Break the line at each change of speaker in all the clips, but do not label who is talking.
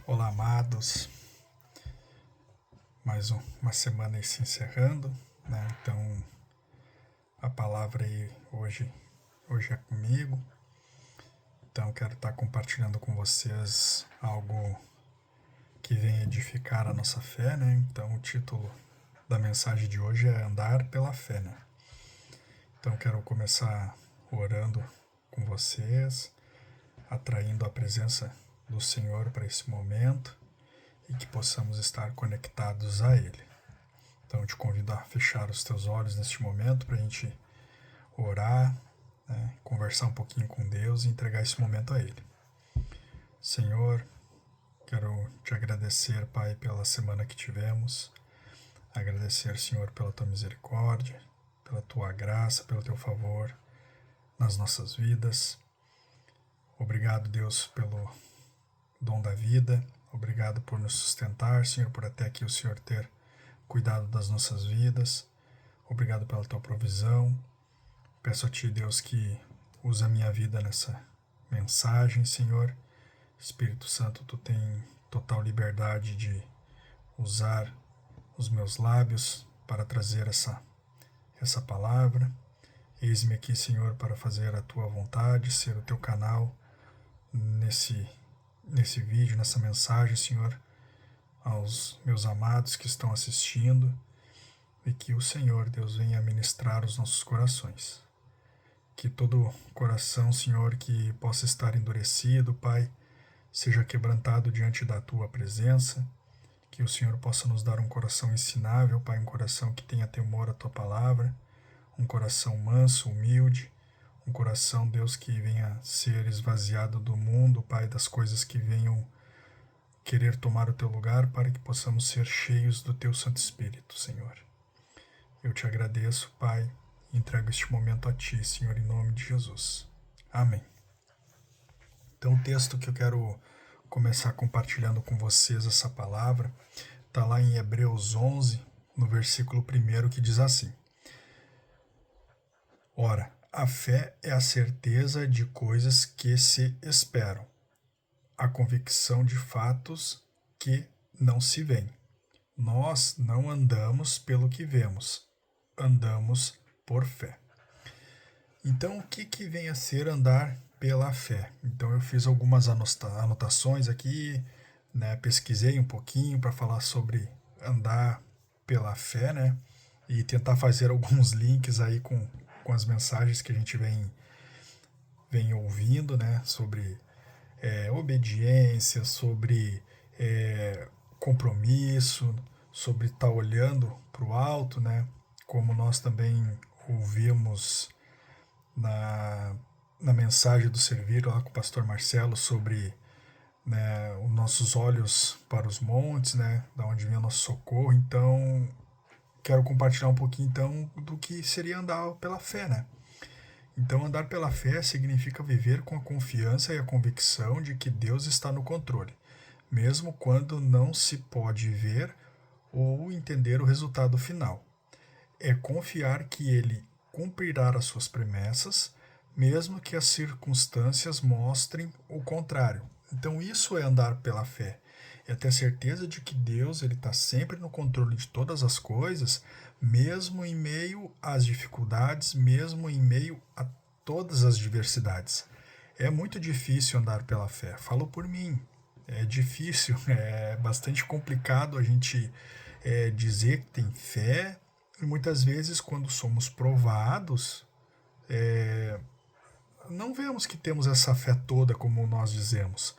Olá, amados. Mais uma semana aí se encerrando, né? Então, a palavra aí hoje é comigo. Então, quero estar compartilhando com vocês algo que vem edificar a nossa fé, né? Então, o título da mensagem de hoje é Andar pela Fé, né? Então, quero começar orando com vocês, atraindo a presença do Senhor para esse momento e que possamos estar conectados a Ele. Então eu te convido a fechar os teus olhos neste momento para a gente orar, né, conversar um pouquinho com Deus e entregar esse momento a Ele. Senhor, quero te agradecer, Pai, pela semana que tivemos, agradecer, Senhor, pela tua misericórdia, pela tua graça, pelo teu favor nas nossas vidas. Obrigado, Deus, pelo dom da vida, obrigado por nos sustentar, Senhor, por até aqui o Senhor ter cuidado das nossas vidas. Obrigado pela tua provisão. Peço a ti, Deus, que usa a minha vida nessa mensagem, Senhor. Espírito Santo, tu tem total liberdade de usar os meus lábios para trazer essa palavra. Eis-me aqui, Senhor, para fazer a tua vontade, ser o teu canal nesse vídeo, nessa mensagem, Senhor, aos meus amados que estão assistindo, e que o Senhor, Deus, venha ministrar os nossos corações. Que todo coração, Senhor, que possa estar endurecido, Pai, seja quebrantado diante da tua presença. Que o Senhor possa nos dar um coração ensinável, Pai, um coração que tenha temor à tua palavra, um coração manso, humilde, um coração, Deus, que venha ser esvaziado do mundo, Pai, das coisas que venham querer tomar o teu lugar, para que possamos ser cheios do teu Santo Espírito, Senhor. Eu te agradeço, Pai, e entrego este momento a ti, Senhor, em nome de Jesus. Amém. Então, o texto que eu quero começar compartilhando com vocês essa palavra está lá em Hebreus 11, no versículo 1, que diz assim: Ora, a fé é a certeza de coisas que se esperam, a convicção de fatos que não se veem. Nós não andamos pelo que vemos, andamos por fé. Então, o que vem a ser andar pela fé? Então, eu fiz algumas anotações aqui, né, pesquisei um pouquinho para falar sobre andar pela fé, né, e tentar fazer alguns links aí com as mensagens que a gente vem ouvindo, né, sobre obediência, sobre compromisso, sobre estar olhando para o alto, né, como nós também ouvimos na mensagem do Servir lá com o pastor Marcelo sobre, né, os nossos olhos para os montes, né, da onde vem o nosso socorro. Então, quero compartilhar um pouquinho então do que seria andar pela fé, né? Então, andar pela fé significa viver com a confiança e a convicção de que Deus está no controle, mesmo quando não se pode ver ou entender o resultado final. É confiar que Ele cumprirá as suas promessas, mesmo que as circunstâncias mostrem o contrário. Então, isso é andar pela fé. É ter certeza de que Deus está sempre no controle de todas as coisas, mesmo em meio às dificuldades, mesmo em meio a todas as diversidades. É muito difícil andar pela fé. Falo por mim. É difícil, é bastante complicado a gente dizer que tem fé. E muitas vezes, quando somos provados, não vemos que temos essa fé toda como nós dizemos.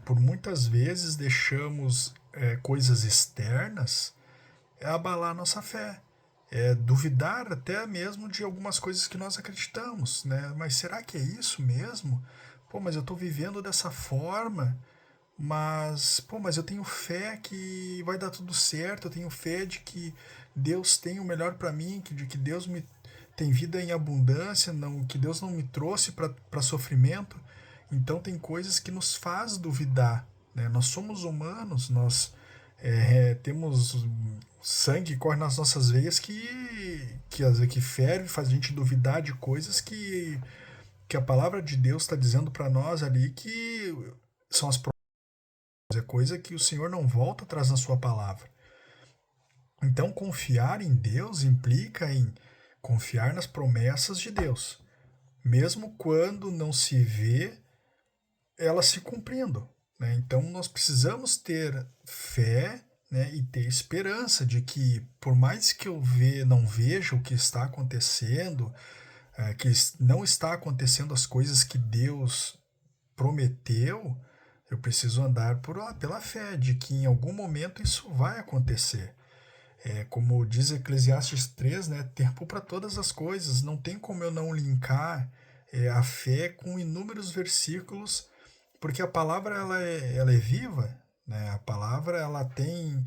Por muitas vezes deixamos coisas externas abalar nossa fé. Duvidar até mesmo de algumas coisas que nós acreditamos, né? Mas será que é isso mesmo? Pô, mas eu estou vivendo dessa forma, mas eu tenho fé que vai dar tudo certo, eu tenho fé de que Deus tem o melhor para mim, de que Deus me tem vida em abundância, não, que Deus não me trouxe para sofrimento. Então tem coisas que nos faz duvidar, né? Nós somos humanos, nós temos sangue que corre nas nossas veias que ferve, faz a gente duvidar de coisas que a palavra de Deus está dizendo para nós ali que são as é coisa que o Senhor não volta atrás na sua palavra. Então, confiar em Deus implica em confiar nas promessas de Deus, mesmo quando não se vê elas se cumprindo, né? Então, nós precisamos ter fé, né, e ter esperança de que, por mais que eu não veja o que está acontecendo, que não está acontecendo as coisas que Deus prometeu, eu preciso andar pela fé de que em algum momento isso vai acontecer. Como diz Eclesiastes 3, né, tempo para todas as coisas. Não tem como eu não linkar a fé com inúmeros versículos, porque a palavra ela é viva, né? A palavra ela tem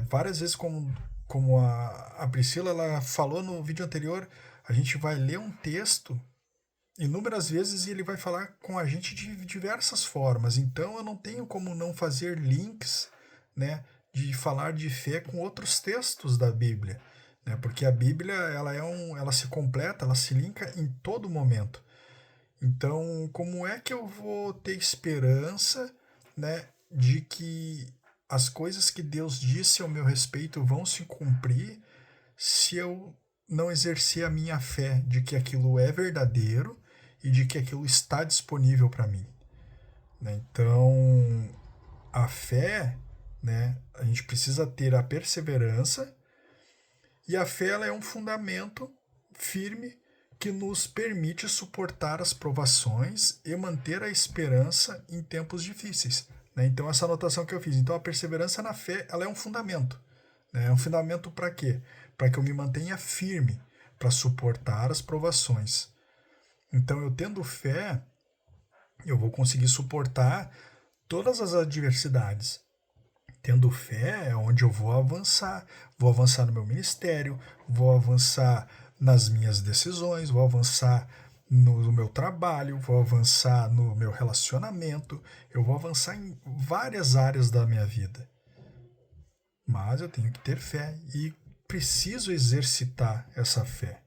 várias vezes, como a Priscila ela falou no vídeo anterior, a gente vai ler um texto inúmeras vezes e ele vai falar com a gente de diversas formas. Então eu não tenho como não fazer links, né, de falar de fé com outros textos da Bíblia, né? Porque a Bíblia ela se completa, ela se linka em todo momento. Então, como é que eu vou ter esperança, né, de que as coisas que Deus disse ao meu respeito vão se cumprir se eu não exercer a minha fé de que aquilo é verdadeiro e de que aquilo está disponível para mim, né? Então, a fé, né, a gente precisa ter a perseverança, e a fé ela é um fundamento firme que nos permite suportar as provações e manter a esperança em tempos difíceis, né? Então, essa anotação que eu fiz. Então, a perseverança na fé ela é um fundamento, né? É um fundamento para quê? Para que eu me mantenha firme, para suportar as provações. Então, eu tendo fé, eu vou conseguir suportar todas as adversidades. Tendo fé é onde eu vou avançar no meu ministério, vou avançar nas minhas decisões, vou avançar no meu trabalho, vou avançar no meu relacionamento, eu vou avançar em várias áreas da minha vida. Mas eu tenho que ter fé e preciso exercitar essa fé.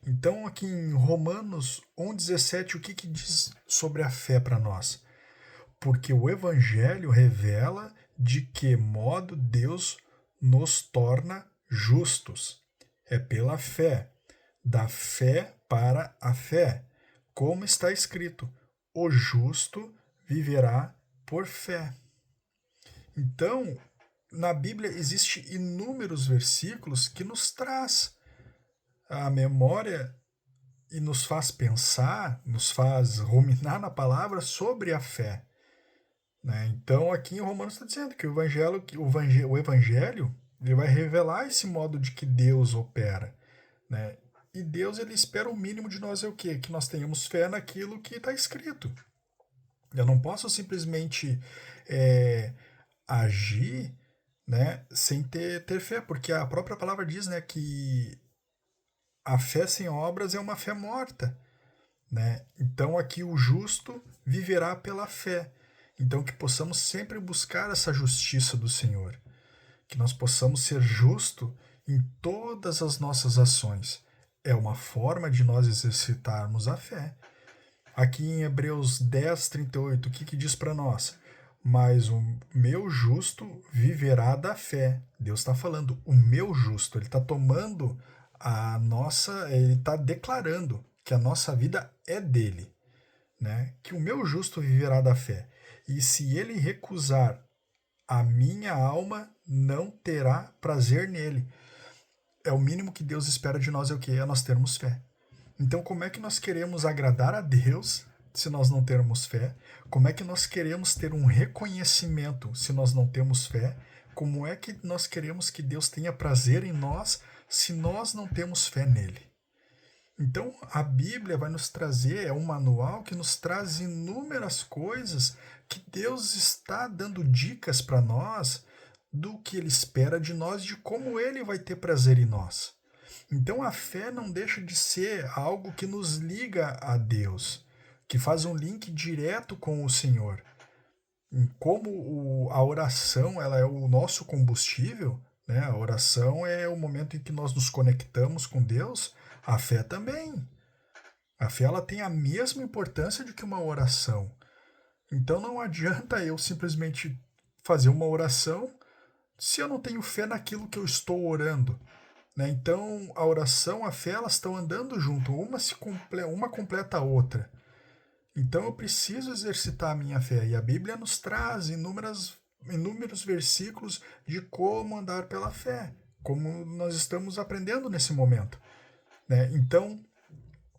Então, aqui em Romanos 1,17, o que diz sobre a fé para nós? Porque o Evangelho revela de que modo Deus nos torna justos. É pela fé, da fé para a fé. Como está escrito, o justo viverá por fé. Então, na Bíblia existem inúmeros versículos que nos traz a memória e nos faz pensar, nos faz ruminar na palavra sobre a fé, né? Então, aqui em Romanos está dizendo que o Evangelho ele vai revelar esse modo de que Deus opera, né? E Deus ele espera o mínimo de nós é o quê? Que nós tenhamos fé naquilo que está escrito. Eu não posso simplesmente agir, né, sem ter fé, porque a própria palavra diz, né, que a fé sem obras é uma fé morta, né? Então aqui o justo viverá pela fé. Então que possamos sempre buscar essa justiça do Senhor, que nós possamos ser justos em todas as nossas ações. É uma forma de nós exercitarmos a fé. Aqui em Hebreus 10, 38, o que diz para nós? Mas o meu justo viverá da fé. Deus está falando, o meu justo, ele está tomando ele está declarando que a nossa vida é dele, né? Que o meu justo viverá da fé. E se ele recusar, a minha alma não terá prazer nele. É o mínimo que Deus espera de nós, é o que? É nós termos fé. Então, como é que nós queremos agradar a Deus se nós não termos fé? Como é que nós queremos ter um reconhecimento se nós não temos fé? Como é que nós queremos que Deus tenha prazer em nós se nós não temos fé nele? Então, a Bíblia vai nos trazer, é um manual que nos traz inúmeras coisas que Deus está dando dicas para nós do que ele espera de nós, de como ele vai ter prazer em nós. Então, a fé não deixa de ser algo que nos liga a Deus, que faz um link direto com o Senhor. Como a oração ela é o nosso combustível, né? A oração é o momento em que nós nos conectamos com Deus. A fé também. A fé ela tem a mesma importância do que uma oração. Então não adianta eu simplesmente fazer uma oração se eu não tenho fé naquilo que eu estou orando. Né? Então a oração, a fé, elas estão andando junto, uma completa a outra. Então eu preciso exercitar a minha fé. E a Bíblia nos traz inúmeros versículos de como andar pela fé, como nós estamos aprendendo nesse momento. Né? Então,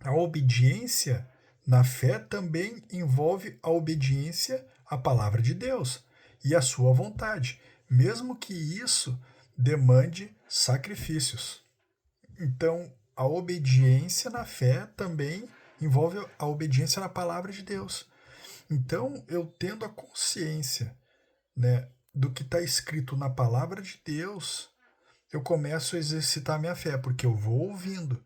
a obediência na fé também envolve a obediência à palavra de Deus e à sua vontade, mesmo que isso demande sacrifícios. Então, a obediência na fé também envolve a obediência na palavra de Deus. Então, eu tendo a consciência, né, do que está escrito na palavra de Deus, eu começo a exercitar a minha fé, porque eu vou ouvindo.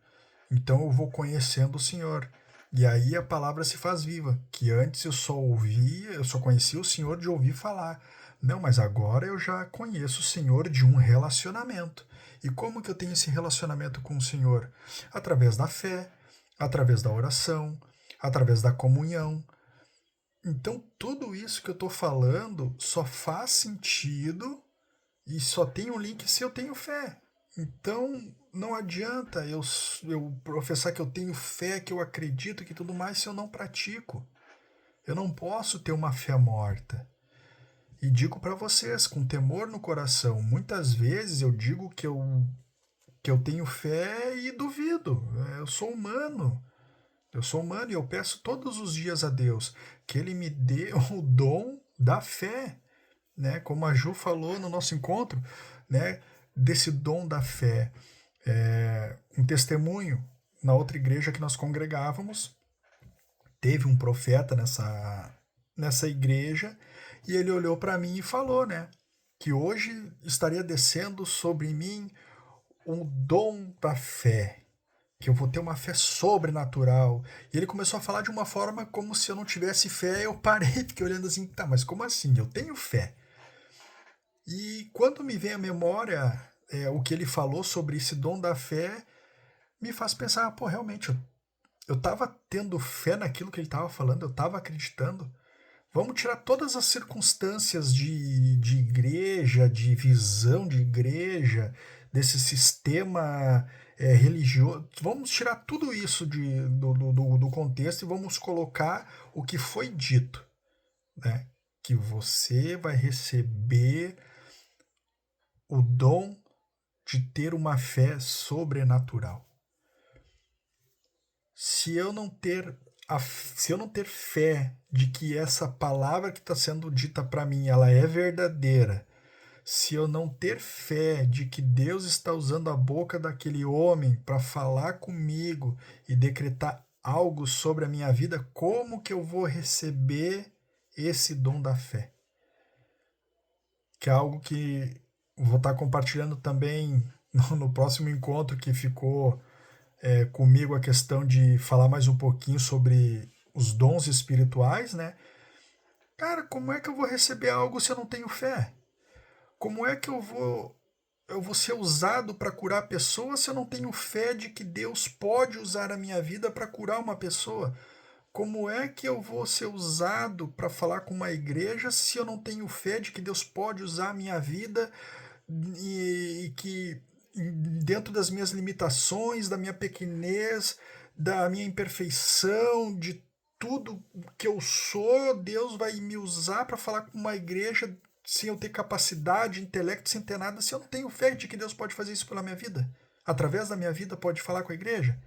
Então, eu vou conhecendo o Senhor. E aí a palavra se faz viva, que antes eu só conhecia o Senhor de ouvir falar. Não, mas agora eu já conheço o Senhor de um relacionamento. E como que eu tenho esse relacionamento com o Senhor? Através da fé, através da oração, através da comunhão. Então, tudo isso que eu estou falando só faz sentido e só tem um link se eu tenho fé. Então, não adianta eu professar que eu tenho fé, que eu acredito, que tudo mais, se eu não pratico. Eu não posso ter uma fé morta. E digo para vocês, com temor no coração, muitas vezes eu digo que eu tenho fé e duvido. Eu sou humano. Eu sou humano e eu peço todos os dias a Deus que Ele me dê o dom da fé, né? Como a Ju falou no nosso encontro, né? Desse dom da fé. Um testemunho na outra igreja que nós congregávamos, teve um profeta nessa igreja e ele olhou para mim e falou, né? Que hoje estaria descendo sobre mim o dom da fé, que eu vou ter uma fé sobrenatural. E ele começou a falar de uma forma como se eu não tivesse fé. Eu parei, fiquei olhando assim, tá, mas como assim? Eu tenho fé. E quando me vem à memória o que ele falou sobre esse dom da fé, me faz pensar, pô, realmente, eu estava tendo fé naquilo que ele estava falando, eu estava acreditando. Vamos tirar todas as circunstâncias de igreja, de visão de igreja, desse sistema religioso. Vamos tirar tudo isso do contexto e vamos colocar o que foi dito. Né? Que você vai receber o dom de ter uma fé sobrenatural. Se eu não ter fé de que essa palavra que está sendo dita para mim ela é verdadeira, se eu não ter fé de que Deus está usando a boca daquele homem para falar comigo e decretar algo sobre a minha vida, como que eu vou receber esse dom da fé? Que é algo que vou estar compartilhando também no próximo encontro que ficou comigo, a questão de falar mais um pouquinho sobre os dons espirituais, né? Cara, como é que eu vou receber algo se eu não tenho fé? Como é que eu vou ser usado para curar pessoas se eu não tenho fé de que Deus pode usar a minha vida para curar uma pessoa? Como é que eu vou ser usado para falar com uma igreja se eu não tenho fé de que Deus pode usar a minha vida e que dentro das minhas limitações, da minha pequenez, da minha imperfeição, de tudo que eu sou, Deus vai me usar para falar com uma igreja sem eu ter capacidade, intelecto, sem ter nada, se eu não tenho fé de que Deus pode fazer isso pela minha vida? Através da minha vida pode falar com a igreja?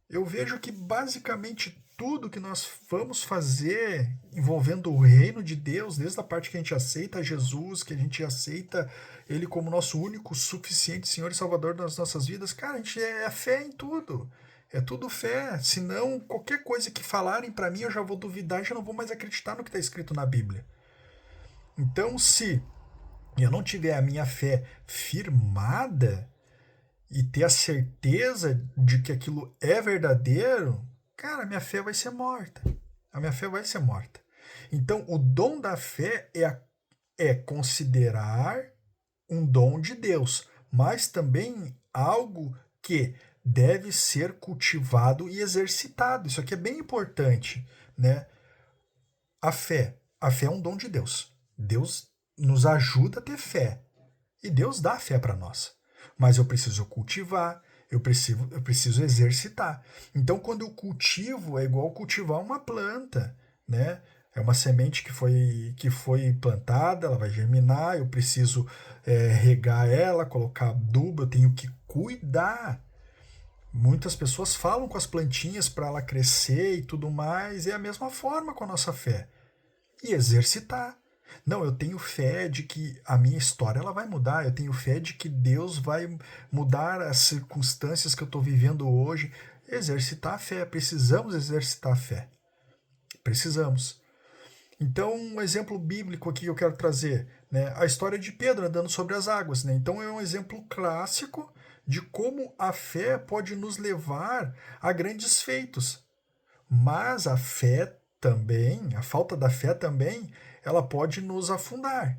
Eu vejo que basicamente tudo que nós vamos fazer envolvendo o reino de Deus, desde a parte que a gente aceita Jesus, que a gente aceita Ele como nosso único, suficiente Senhor e Salvador das nossas vidas, cara, a gente é fé em tudo. É tudo fé. Senão, qualquer coisa que falarem para mim, eu já vou duvidar e já não vou mais acreditar no que está escrito na Bíblia. Então, se eu não tiver a minha fé firmada, e ter a certeza de que aquilo é verdadeiro, cara, a minha fé vai ser morta. A minha fé vai ser morta. Então, o dom da fé é considerar um dom de Deus, mas também algo que deve ser cultivado e exercitado. Isso aqui é bem importante, né? A fé é um dom de Deus. Deus nos ajuda a ter fé. E Deus dá fé para nós. Mas eu preciso cultivar, eu preciso exercitar. Então, quando eu cultivo, é igual cultivar uma planta, né? É uma semente que foi plantada, ela vai germinar, eu preciso regar ela, colocar adubo, eu tenho que cuidar. Muitas pessoas falam com as plantinhas para ela crescer e tudo mais, é a mesma forma com a nossa fé. E exercitar. Não, eu tenho fé de que a minha história ela vai mudar, eu tenho fé de que Deus vai mudar as circunstâncias que eu estou vivendo hoje. Exercitar a fé, precisamos exercitar a fé. Precisamos. Então, um exemplo bíblico aqui que eu quero trazer, né, a história de Pedro andando sobre as águas. Né? Então, é um exemplo clássico de como a fé pode nos levar a grandes feitos. Mas a fé também, a falta da fé também, ela pode nos afundar.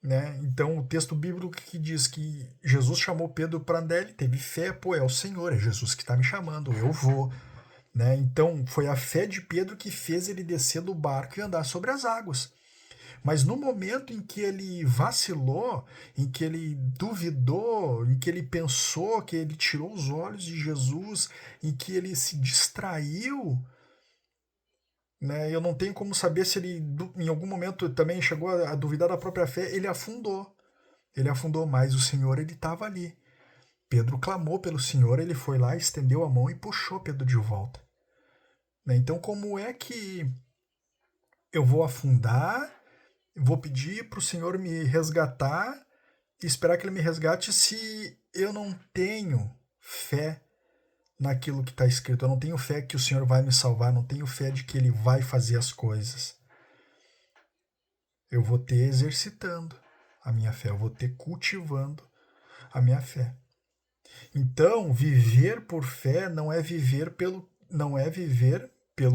Né? Então, o texto bíblico que diz que Jesus chamou Pedro para andar, ele teve fé, pô, é o Senhor, é Jesus que está me chamando, eu vou. Né? Então, foi a fé de Pedro que fez ele descer do barco e andar sobre as águas. Mas no momento em que ele vacilou, em que ele duvidou, em que ele pensou, que ele tirou os olhos de Jesus, em que ele se distraiu, né, eu não tenho como saber se ele em algum momento também chegou a duvidar da própria fé, ele afundou. Ele afundou, mas o Senhor ele estava ali. Pedro clamou pelo Senhor, ele foi lá, estendeu a mão e puxou Pedro de volta. Né, então como é que eu vou afundar, vou pedir para o Senhor me resgatar e esperar que ele me resgate se eu não tenho fé naquilo que está escrito? Eu não tenho fé que o Senhor vai me salvar, não tenho fé de que ele vai fazer as coisas. Eu vou ter exercitando a minha fé, eu vou ter cultivando a minha fé. Então, viver por fé não é viver pelo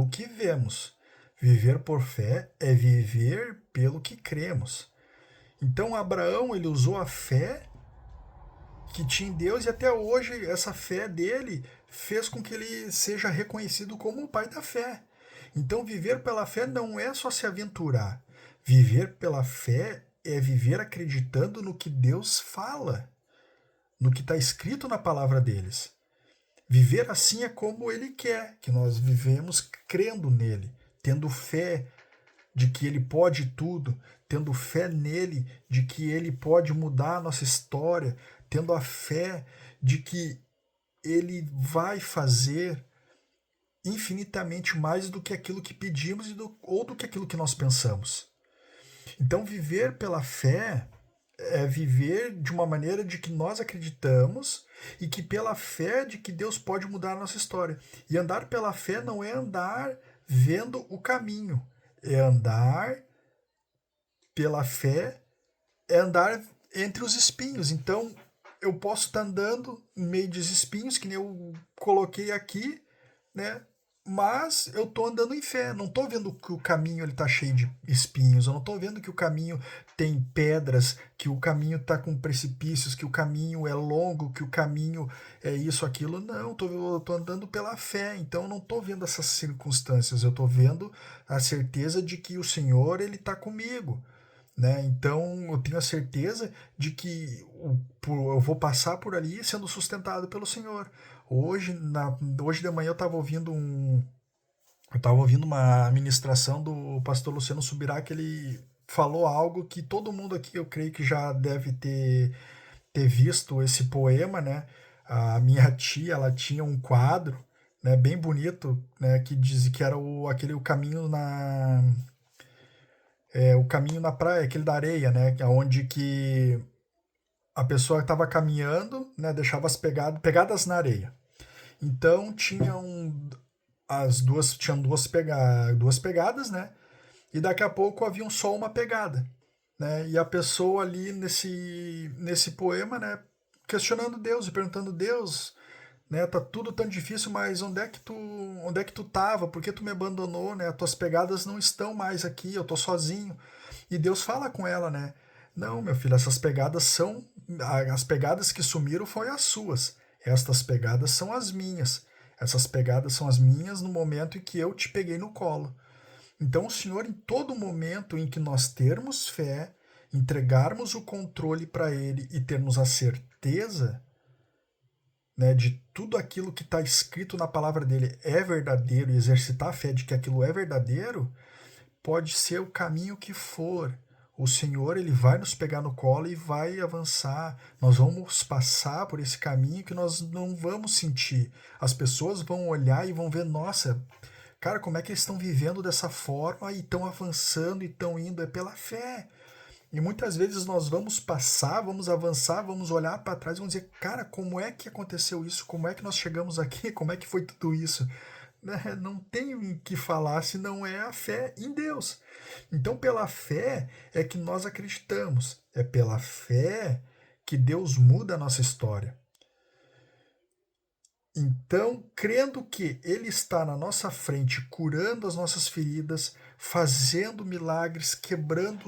que vemos. Viver por fé é viver pelo que cremos. Então, Abraão, ele usou a fé que tinha em Deus e até hoje essa fé dele fez com que ele seja reconhecido como o pai da fé. Então, viver pela fé não é só se aventurar. Viver pela fé é viver acreditando no que Deus fala, no que está escrito na palavra deles. Viver assim é como ele quer, que nós vivemos crendo nele, tendo fé de que ele pode tudo, tendo fé nele de que ele pode mudar a nossa história, tendo a fé de que ele vai fazer infinitamente mais do que aquilo que pedimos ou do que aquilo que nós pensamos. Então, viver pela fé é viver de uma maneira de que nós acreditamos e que pela fé de que Deus pode mudar a nossa história. E andar pela fé não é andar vendo o caminho, é andar pela fé, é andar entre os espinhos. Então, eu posso estar andando em meio dos espinhos, que nem eu coloquei aqui, né? Mas eu estou andando em fé, não estou vendo que o caminho está cheio de espinhos, eu não estou vendo que o caminho tem pedras, que o caminho está com precipícios, que o caminho é longo, que o caminho é isso, aquilo. Não, eu estou andando pela fé, então eu não estou vendo essas circunstâncias, eu estou vendo a certeza de que o Senhor ele está comigo. Né? Então eu tenho a certeza de que eu vou passar por ali sendo sustentado pelo Senhor. Hoje de manhã eu estava ouvindo uma ministração do pastor Luciano Subirá, que ele falou algo que todo mundo aqui eu creio que já deve ter visto esse poema, né? A minha tia, ela tinha um quadro, né, bem bonito, né, que dizia que era o caminho o caminho na praia, aquele da areia, né? Onde que a pessoa estava caminhando, né? Deixava as pegadas na areia. Então tinham duas pegadas, né? E daqui a pouco havia só uma pegada, né? E a pessoa ali nesse poema, né? Questionando Deus e perguntando: Deus, né? Tá tudo tão difícil, mas onde é que tu tava? Por que tu me abandonou, né? As tuas pegadas não estão mais aqui, eu tô sozinho. E Deus fala com ela, né? Não, meu filho, essas pegadas são as pegadas que sumiram foram as suas. Estas pegadas são as minhas. Essas pegadas são as minhas no momento em que eu te peguei no colo. Então o Senhor, em todo momento em que nós termos fé, entregarmos o controle para Ele e termos a certeza, né, de tudo aquilo que está escrito na palavra dele é verdadeiro, e exercitar a fé de que aquilo é verdadeiro, pode ser o caminho que for. O Senhor, ele vai nos pegar no colo e vai avançar. Nós vamos passar por esse caminho que nós não vamos sentir. As pessoas vão olhar e vão ver, nossa, cara, como é que eles estão vivendo dessa forma e estão avançando e estão indo? É pela fé. E muitas vezes nós vamos passar, vamos avançar, vamos olhar para trás e vamos dizer, cara, como é que aconteceu isso? Como é que nós chegamos aqui? Como é que foi tudo isso? Não tem o que falar se não é a fé em Deus. Então, pela fé é que nós acreditamos. É pela fé que Deus muda a nossa história. Então, crendo que Ele está na nossa frente, curando as nossas feridas, fazendo milagres, quebrando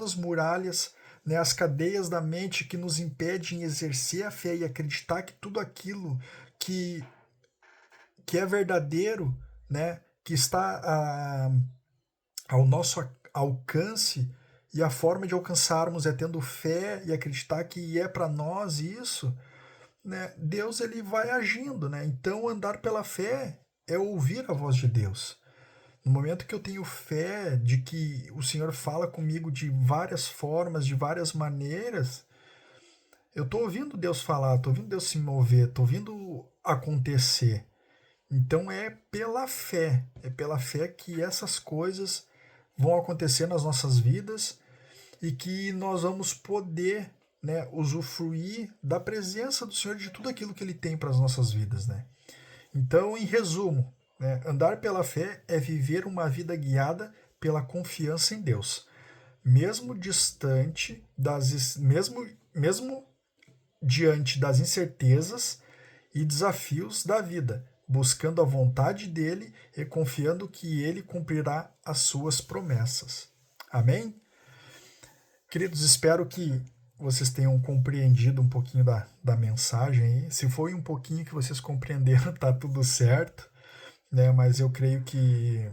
as muralhas, né, as cadeias da mente que nos impedem exercer a fé e acreditar que tudo aquilo que é verdadeiro, né, que está ao nosso alcance, e a forma de alcançarmos é tendo fé e acreditar que é para nós isso, né, Deus ele vai agindo, né? Então andar pela fé é ouvir a voz de Deus. No momento que eu tenho fé de que o Senhor fala comigo de várias formas, de várias maneiras, eu estou ouvindo Deus falar, estou ouvindo Deus se mover, estou ouvindo acontecer. Então é pela fé que essas coisas vão acontecer nas nossas vidas e que nós vamos poder, né, usufruir da presença do Senhor, de tudo aquilo que Ele tem para as nossas vidas, né? Então, em resumo, né, andar pela fé é viver uma vida guiada pela confiança em Deus, mesmo distante mesmo diante das incertezas e desafios da vida, buscando a vontade dele e confiando que ele cumprirá as suas promessas. Amém? Queridos, espero que vocês tenham compreendido um pouquinho da mensagem aí. Se foi um pouquinho que vocês compreenderam, tá tudo certo, né? Mas eu creio que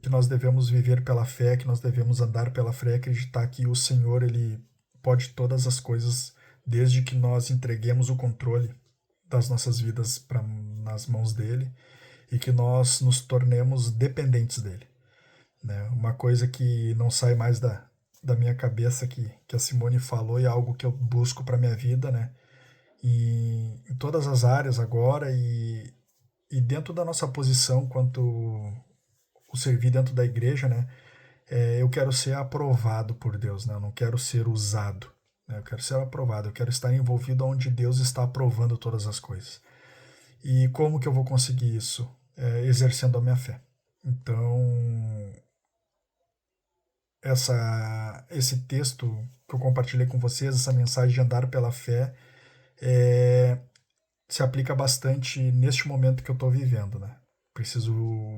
nós devemos viver pela fé, que nós devemos andar pela fé, acreditar que o Senhor, ele pode todas as coisas, desde que nós entreguemos o controle das nossas vidas nas mãos dele e que nós nos tornemos dependentes dele, né? Uma coisa que não sai mais da minha cabeça que a Simone falou e é algo que eu busco para minha vida, né? E em todas as áreas agora e dentro da nossa posição quanto o servir dentro da igreja, né? Eu quero ser aprovado por Deus, né? Eu não quero ser usado, né? Eu quero ser aprovado, eu quero estar envolvido onde Deus está aprovando todas as coisas. E como que eu vou conseguir isso? Exercendo a minha fé. Então, esse texto que eu compartilhei com vocês, essa mensagem de andar pela fé, se aplica bastante neste momento que eu estou vivendo, né? Preciso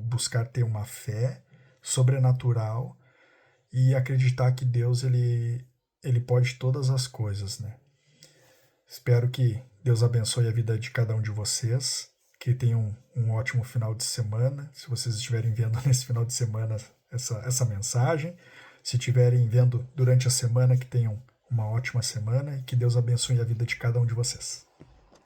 buscar ter uma fé sobrenatural e acreditar que Deus ele pode todas as coisas, né? Espero que Deus abençoe a vida de cada um de vocês, que tenham um ótimo final de semana. Se vocês estiverem vendo nesse final de semana essa mensagem, se estiverem vendo durante a semana, que tenham uma ótima semana e que Deus abençoe a vida de cada um de vocês.